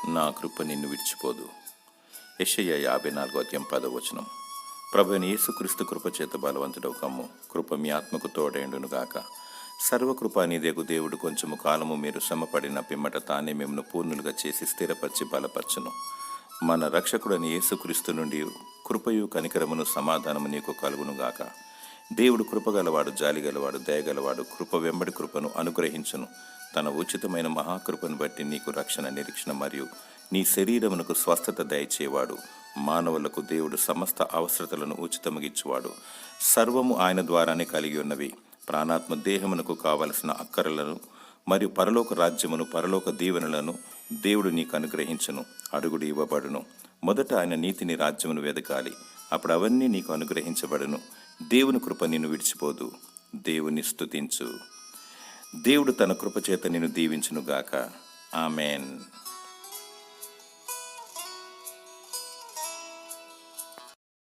నా కృప నిన్ను విడిచిపోదు. యెషయా 54:10. ప్రభువైన యేసుక్రీస్తు కృపచేత బలవంతుడవు కమ్ము. కృప మీ ఆత్మకు తోడైండునుగాక. సర్వకృప నీదేగు దేవుడు కొంచెము కాలము మీరు శ్రమపడిన పిమ్మట తానే మిమ్మల్ని పూర్ణులుగా చేసి స్థిరపరిచి బలపరచును. మన రక్షకుడని యేసుక్రీస్తు నుండి కృపయు కనికరమును సమాధానము నీకు కలుగునుగాక. దేవుడు కృపగలవాడు, జాలిగలవాడు, దయగలవాడు. కృప వెంబడి కృపను అనుగ్రహించును. తన ఉచితమైన మహాకృపను బట్టి నీకు రక్షణ, నిరీక్షణ మరియు నీ శరీరమునకు స్వస్థత దయచేవాడు. మానవులకు దేవుడు సమస్త అవసరతలను ఉచితముగిచ్చువాడు. సర్వము ఆయన ద్వారానే కలిగి ఉన్నవి. ప్రాణాత్మ దేహమునకు కావలసిన అక్కరలను మరియు పరలోక రాజ్యమును, పరలోక దీవెనలను దేవుడు నీకు అనుగ్రహించును. అడుగుడు ఇవ్వబడును. మొదట ఆయన నీతిని, రాజ్యమును వెదకాలి, అప్పుడు అవన్నీ నీకు అనుగ్రహించబడును. దేవుని కృప నిన్ను విడిచిపోదు. దేవుని స్తుతించు. దేవుడు తన కృపచేత నిన్ను దీవించునుగాక. ఆమెన్.